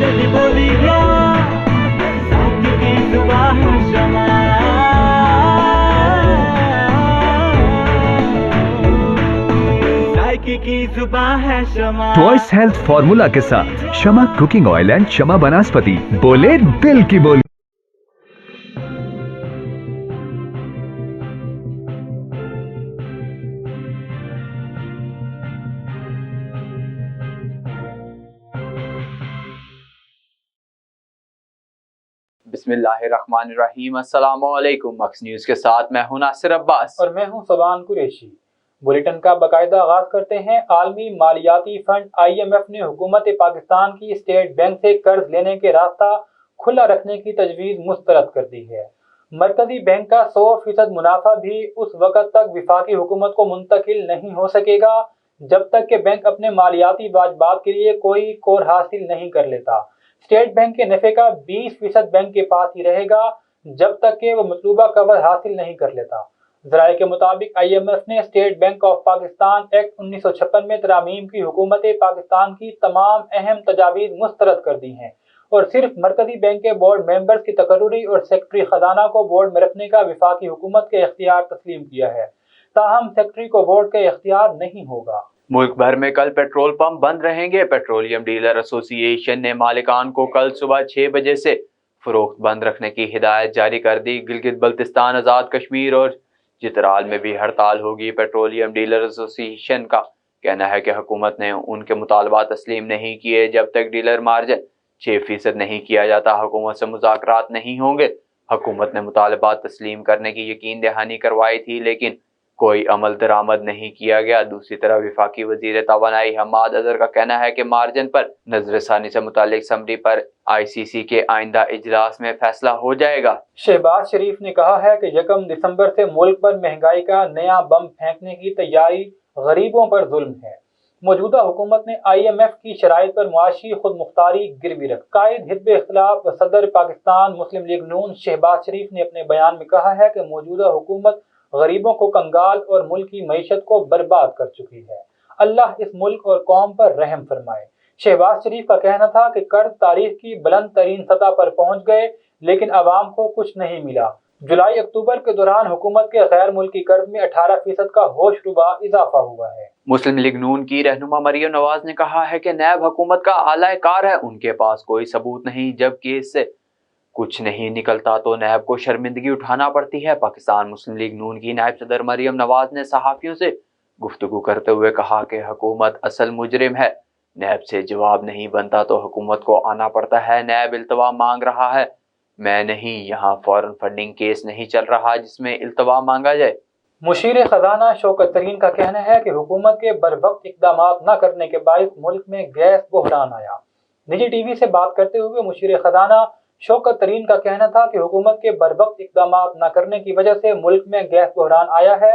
جلدی بولیے سائیکی کی زبان ہے شمع سائیکی کی زبان ہے شمع ٹوائس ہیلتھ فارمولا کے ساتھ شمع کوکنگ آئل اینڈ شمع بناسپتی بولے دل کی بولی. بسم اللہ الرحمن الرحیم. السلام علیکم. مکس نیوز کے ساتھ میں ہوں ناصر عباس اور میں ہوں سبحان قریشی. بلیٹن کا باقاعدہ آغاز کرتے ہیں. عالمی مالیاتی فنڈ IMF نے حکومت پاکستان کی اسٹیٹ بینک سے قرض لینے کے راستہ کھلا رکھنے کی تجویز مسترد کر دی ہے. مرکزی بینک کا 100% منافع بھی اس وقت تک وفاقی حکومت کو منتقل نہیں ہو سکے گا جب تک کہ بینک اپنے مالیاتی واجبات کے لیے کوئی کور حاصل نہیں کر لیتا. اسٹیٹ بینک کے نفع کا 20% بینک کے پاس ہی رہے گا جب تک کہ وہ مطلوبہ کور حاصل نہیں کر لیتا. ذرائع کے مطابق IMF نے state bank of Pakistan act 1956 میں ترامیم کی حکومت پاکستان کی تمام اہم تجاویز مسترد کر دی ہیں اور صرف مرکزی بینک کے بورڈ ممبرز کی تقرری اور سیکرٹری خزانہ کو بورڈ میں رکھنے کا وفاقی حکومت کے اختیار تسلیم کیا ہے. تاہم سیکرٹری کو بورڈ کا اختیار نہیں ہوگا. ملک بھر میں کل پیٹرول پمپ بند رہیں گے. پیٹرولیم ڈیلر ایسوسی ایشن نے مالکان کو کل صبح 6 بجے سے فروخت بند رکھنے کی ہدایت جاری کر دی. گلگت بلتستان، آزاد کشمیر اور چترال میں بھی ہڑتال ہوگی. پیٹرولیم ڈیلر ایسوسی ایشن کا کہنا ہے کہ حکومت نے ان کے مطالبات تسلیم نہیں کیے. جب تک ڈیلر مارجن 6% نہیں کیا جاتا حکومت سے مذاکرات نہیں ہوں گے. حکومت نے مطالبات تسلیم کرنے کی یقین دہانی کروائی تھی لیکن کوئی عمل درآمد نہیں کیا گیا. دوسری طرف وفاقی وزیر توانائی حماد اظہر کا کہنا ہے کہ مارجن پر نظر ثانی سے متعلق اسمبلی پر ICC کے آئندہ اجلاس میں فیصلہ ہو جائے گا. شہباز شریف نے کہا ہے کہ 1 دسمبر سے ملک پر مہنگائی کا نیا بم پھینکنے کی تیاری غریبوں پر ظلم ہے. موجودہ حکومت نے IMF کی شرائط پر معاشی خود مختاری گروی رکھ. قائد حزب اختلاف و صدر پاکستان مسلم لیگ نون شہباز شریف نے اپنے بیان میں کہا ہے کہ موجودہ حکومت غریبوں کو کنگال اور ملک کی معیشت کو برباد کر چکی ہے. اللہ اس ملک اور قوم پر رحم فرمائے. شہباز شریف کا کہنا تھا کہ قرض تاریخ کی بلند ترین سطح پر پہنچ گئے لیکن عوام کو کچھ نہیں ملا. جولائی اکتوبر کے دوران حکومت کے غیر ملکی قرض میں 18% کا ہوش ربا اضافہ ہوا ہے. مسلم لیگ نون کی رہنما مریم نواز نے کہا ہے کہ نیب حکومت کا اعلی کار ہے. ان کے پاس کوئی ثبوت نہیں. جبکہ اس سے کچھ نہیں نکلتا تو نیب کو شرمندگی اٹھانا پڑتی ہے. پاکستان مسلم لیگ نون کی نائب صدر مریم نواز نے صحافیوں سے گفتگو کرتے ہوئے کہا کہ حکومت اصل مجرم ہے. نیب سے جواب نہیں بنتا تو حکومت کو آنا پڑتا ہے. نیب التوا مانگ رہا ہے، میں نہیں. یہاں فورن فنڈنگ کیس نہیں چل رہا جس میں التوا مانگا جائے. مشیر خزانہ شوکت ترین کا کہنا ہے کہ حکومت کے بروقت اقدامات نہ کرنے کے باعث ملک میں گیس بحران آیا. نجی ٹی وی سے بات کرتے ہوئے مشیر خزانہ شوکت ترین کا کہنا تھا کہ حکومت کے بروقت اقدامات نہ کرنے کی وجہ سے ملک میں گیس بحران آیا ہے.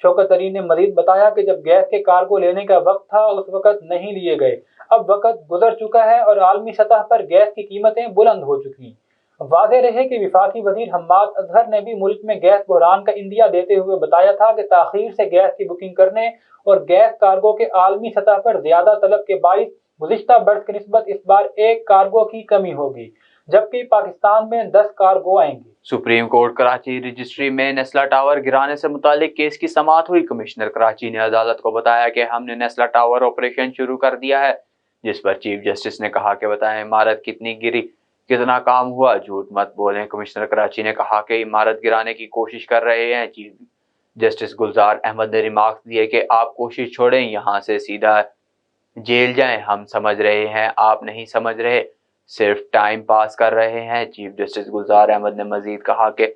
شوکت ترین نے مزید بتایا کہ جب گیس کے کارگو لینے کا وقت تھا اس وقت نہیں لیے گئے. اب وقت گزر چکا ہے اور عالمی سطح پر گیس کی قیمتیں بلند ہو چکی. واضح رہے کہ وفاقی وزیر حماد اظہر نے بھی ملک میں گیس بحران کا اندیا دیتے ہوئے بتایا تھا کہ تاخیر سے گیس کی بکنگ کرنے اور گیس کارگو کے عالمی سطح پر زیادہ طلب کے باعث گزشتہ برس کی نسبت اس بار ایک کارگو کی کمی ہوگی جبکہ پاکستان میں 10 کارگو آئیں گے. سپریم کورٹ کراچی رجسٹری میں نیسلا ٹاور گرانے سے متعلق کیس کی سماعت ہوئی. کمشنر کراچی نے عدالت کو بتایا کہ ہم نے نیسلا ٹاور آپریشن شروع کر دیا ہے، جس پر چیف جسٹس نے کہا کہ بتائیں عمارت کتنی گری، کتنا کام ہوا، جھوٹ مت بولیں. کمشنر کراچی نے کہا کہ عمارت گرانے کی کوشش کر رہے ہیں. چیف جسٹس گلزار احمد نے ریمارکس دیے کہ آپ کوشش چھوڑیں، یہاں سے سیدھا جیل جائیں. ہم سمجھ رہے ہیں، آپ نہیں سمجھ رہے، صرف ٹائم پاس کر رہے ہیں. چیف جسٹس گلزار احمد نے مزید کہا کہ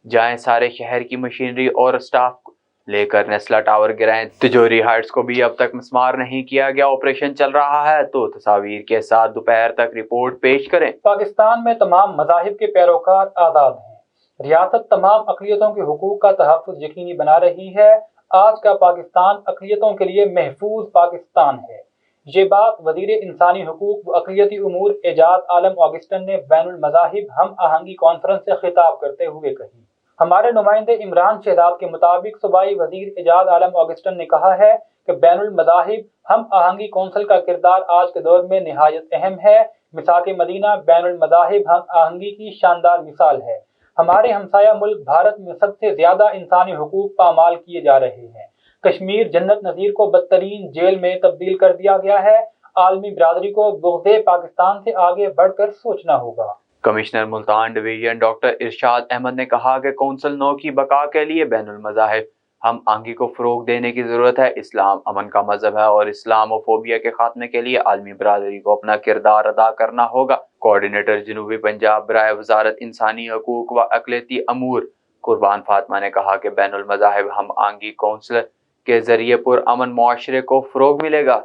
جائیں سارے شہر کی مشینری اور سٹاف کو لے کر نیسلا ٹاور گرائیں. تجوری ہائٹس کو بھی اب تک مسمار نہیں کیا گیا. آپریشن چل رہا ہے تو تصاویر کے ساتھ دوپہر تک رپورٹ پیش کریں. پاکستان میں تمام مذاہب کے پیروکار آزاد ہیں. ریاست تمام اقلیتوں کے حقوق کا تحفظ یقینی بنا رہی ہے. آج کا پاکستان اقلیتوں کے لیے محفوظ پاکستان ہے. یہ بات وزیر انسانی حقوق و اقلیتی امور اعجاز عالم آگسٹن نے بین المذاہب ہم آہنگی کانفرنس سے خطاب کرتے ہوئے کہی. ہمارے نمائندے عمران شہزاد کے مطابق صوبائی وزیر اعجاز عالم آگسٹن نے کہا ہے کہ بین المذاہب ہم آہنگی کونسل کا کردار آج کے دور میں نہایت اہم ہے۔ مساق مدینہ بین المذاہب ہم آہنگی کی شاندار مثال ہے۔ ہمارے ہمسایہ ملک بھارت میں سب سے زیادہ انسانی حقوق پامال کیے جا رہے ہیں۔ کشمیر جنت نظیر کو بدترین جیل میں تبدیل کر دیا گیا ہے۔ عالمی برادری کو بغض پاکستان سے آگے بڑھ کر سوچنا ہوگا۔ کمشنر ملتان ڈویژن ڈاکٹر ارشاد احمد نے کہا کہ کونسل 9 کی بقا کے لیے بین المذاہب ہم آہنگی کو فروغ دینے کی ضرورت ہے۔ اسلام امن کا مذہب ہے اور اسلاموفوبیا کے خاتمے کے لیے عالمی برادری کو اپنا کردار ادا کرنا ہوگا۔ کوارڈینیٹر جنوبی پنجاب برائے وزارت انسانی حقوق و اقلیتی امور قربان فاطمہ نے کہا کہ بین المذاہب ہم آہنگی کونسل کے ذریعے پرامن معاشرے کو فروغ ملے گا۔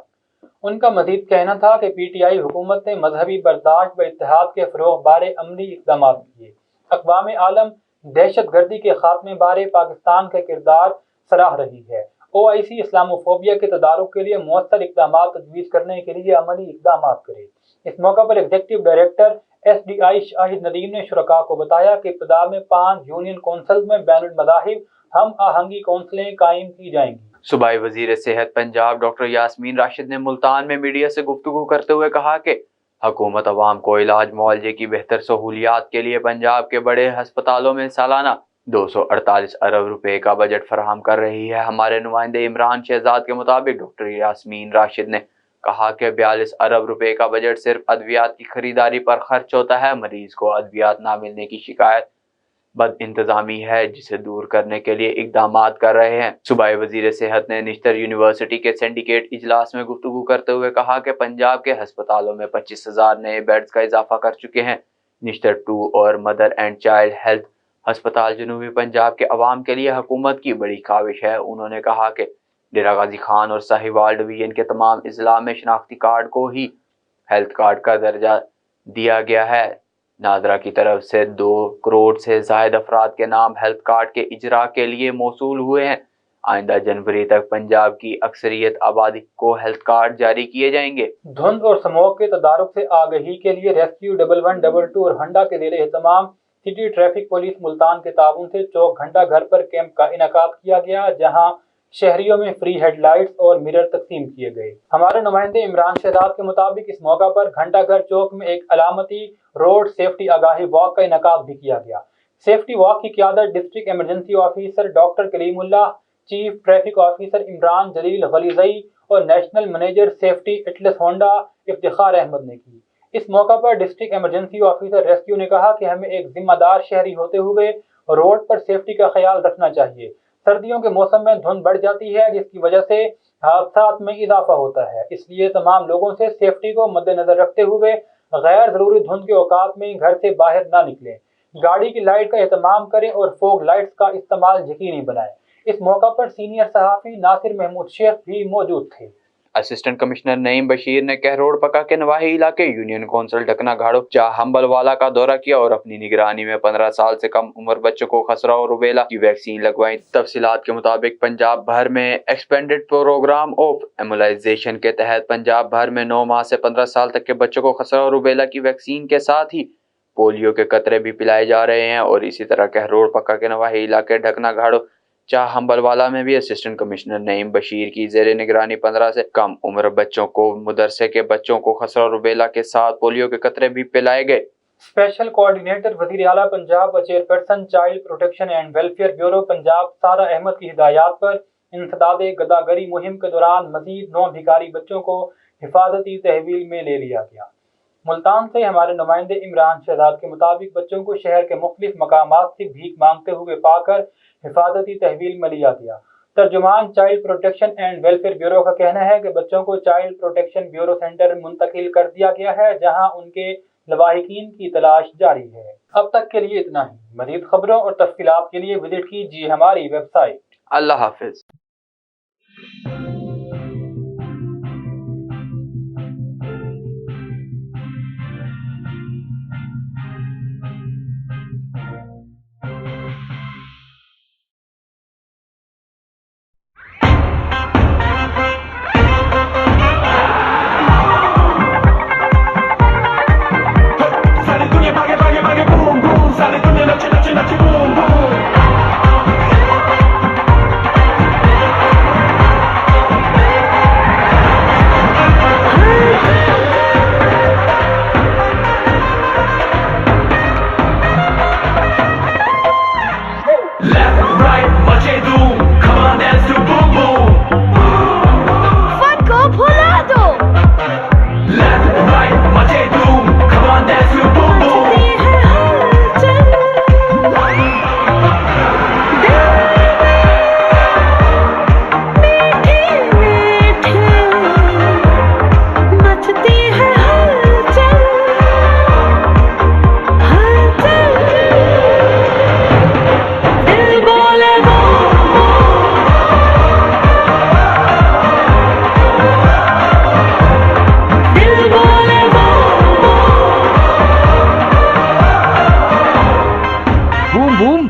ان کا مزید کہنا تھا کہ پی ٹی آئی حکومت نے مذہبی برداشت و اتحاد کے فروغ بارے عملی اقدامات کیے۔ اقوام عالم دہشت گردی کے خاتمے بارے پاکستان کا کردار سراہ رہی ہے۔ OIC اسلاموفوبیا کے تدارک کے لیے مؤثر اقدامات تجویز کرنے کے لیے عملی اقدامات کرے۔ اس موقع پر ایگزیکٹو ڈائریکٹر SDI شاہد ندیم نے شرکاء کو بتایا کہ ابتدا میں 5 یونین کونسلز میں بین المذاہب ہم آہنگی کونسلیں قائم کی جائیں گی۔ صوبائی وزیر صحت پنجاب ڈاکٹر یاسمین راشد نے ملتان میں میڈیا سے گفتگو کرتے ہوئے کہا کہ حکومت عوام کو علاج معالجے کی بہتر سہولیات کے لیے پنجاب کے بڑے ہسپتالوں میں سالانہ 248 ارب روپے کا بجٹ فراہم کر رہی ہے۔ ہمارے نمائندے عمران شہزاد کے مطابق ڈاکٹر یاسمین راشد نے کہا کہ 42 ارب روپے کا بجٹ صرف ادویات کی خریداری پر خرچ ہوتا ہے۔ مریض کو ادویات نہ ملنے کی شکایت بد انتظامی ہے جسے دور کرنے کے لیے اقدامات کر رہے ہیں۔ صوبائی وزیر صحت نے نشتر یونیورسٹی کے سینڈیکیٹ اجلاس میں گفتگو کرتے ہوئے کہا کہ پنجاب کے ہسپتالوں میں 25,000 نئے بیڈز کا اضافہ کر چکے ہیں۔ نشتر 2 اور مدر اینڈ چائلڈ ہیلتھ ہسپتال جنوبی پنجاب کے عوام کے لیے حکومت کی بڑی کاوش ہے۔ انہوں نے کہا کہ ڈیرہ غازی خان اور ساہیوال ڈویژن کے تمام اضلاع میں شناختی کارڈ کو ہی ہیلتھ کارڈ کا درجہ دیا گیا ہے۔ نادرا کی طرف سے 2 کروڑ سے زائد افراد کے نام ہیلتھ کارڈ کے اجرا کے لیے موصول ہوئے ہیں۔ آئندہ جنوری تک پنجاب کی اکثریت آبادی کو ہیلتھ کارڈ جاری کیے جائیں گے۔ دھند اور سموگ کے تدارک سے آگہی کے لیے ریسکیو 1122 اور ہنڈا کے زیر اہتمام سٹی ٹریفک پولیس ملتان کے تعاون سے 24 گھنٹہ گھر پر کیمپ کا انعقاد کیا گیا، جہاں شہریوں میں فری ہیڈ لائٹس اور مرر تقسیم کیے گئے۔ ہمارے نمائندے عمران شہزاد کے مطابق اس موقع پر گھنٹہ گھر چوک میں ایک علامتی روڈ سیفٹی آگاہی واک کا انعقاد بھی کیا گیا۔ سیفٹی واک کی قیادت district emergency officer doctor Kalimullah, chief traffic officer Imran Jalil Ghalizi اور national manager safety Atlas Honda Iftikhar Ahmed نے کی۔ اس موقع پر ڈسٹرکٹ ایمرجنسی آفیسر ریسکیو نے کہا کہ ہمیں ایک ذمہ دار شہری ہوتے ہوئے روڈ پر سیفٹی کا خیال رکھنا چاہیے۔ سردیوں کے موسم میں دھند بڑھ جاتی ہے جس کی وجہ سے حادثات میں اضافہ ہوتا ہے، اس لیے تمام لوگوں سے سیفٹی کو مد نظر رکھتے ہوئے غیر ضروری دھند کے اوقات میں گھر سے باہر نہ نکلیں، گاڑی کی لائٹ کا اہتمام کریں اور فوگ لائٹس کا استعمال یقینی بنائیں۔ اس موقع پر سینئر صحافی ناصر محمود شیخ بھی موجود تھے۔ اسسٹنٹ کمشنر نعیم بشیر نے کہروڑ پکا کے نواحی علاقے یونین کونسل ڈکنا گھاڑو چاہ ہمبل والا کا دورہ کیا اور اپنی نگرانی میں 15 سال سے کم عمر بچوں کو خسرہ اور روبیلا کی ویکسین لگوائیں۔ تفصیلات کے مطابق پنجاب بھر میں ایکسپینڈڈ پروگرام آف ایمولائزیشن کے تحت پنجاب بھر میں 9 ماہ سے 15 سال تک کے بچوں کو خسرہ اور روبیلا کی ویکسین کے ساتھ ہی پولیو کے قطرے بھی پلائے جا رہے ہیں، اور اسی طرح کہروڑ پکا کے نواحی علاقے ڈھکنا گھاڑو چاہ ہمبل والا میں بھی اسسٹنٹ کمشنر نعیم بشیر کی زیر نگرانی 15 سے کم عمر بچوں کو مدرسے کے بچوں کو خسرہ اور روبیلا کے ساتھ پولیو کے قطرے بھی پلائے گئے۔ اسپیشل کوارڈینیٹر وزیر اعلیٰ پنجاب و chairperson child protection and welfare bureau Punjab Sara Ahmed کی ہدایات پر انسداد گداگری مہم کے دوران مزید 9 بھکاری بچوں کو حفاظتی تحویل میں لے لیا گیا۔ ملتان سے ہمارے نمائندے عمران شہزاد کے مطابق بچوں کو شہر کے مختلف مقامات سے بھیک مانگتے ہوئے پا کر حفاظتی تحویل میں لیا گیا۔ ترجمان child protection and welfare bureau کا کہنا ہے کہ بچوں کو چائلڈ پروٹیکشن بیورو سینٹر منتقل کر دیا گیا ہے، جہاں ان کے لواحقین کی تلاش جاری ہے۔ اب تک کے لیے اتنا ہی۔ مزید خبروں اور تفصیلات کے لیے وزٹ کیجیے ہماری ویب سائٹ۔ اللہ حافظ۔ Sale tu nie bagę, bagę, bagę, bum, bum. Sale tu nie nocie, nocie, nocie, bum, bum.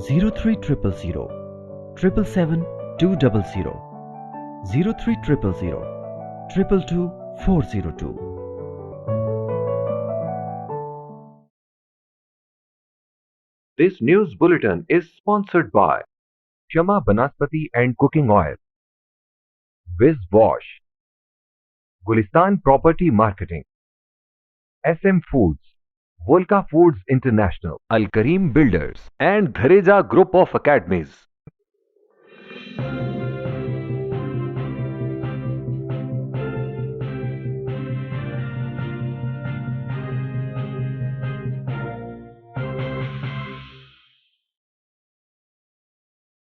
0300 777 200 0300 222 402। This news bulletin is sponsored by Shama Banaspati and Cooking Oil, Viz Wash, Gulistan Property Marketing, SM Foods, Volca Foods International, Al Kareem Builders and Dhareja Group of Academies.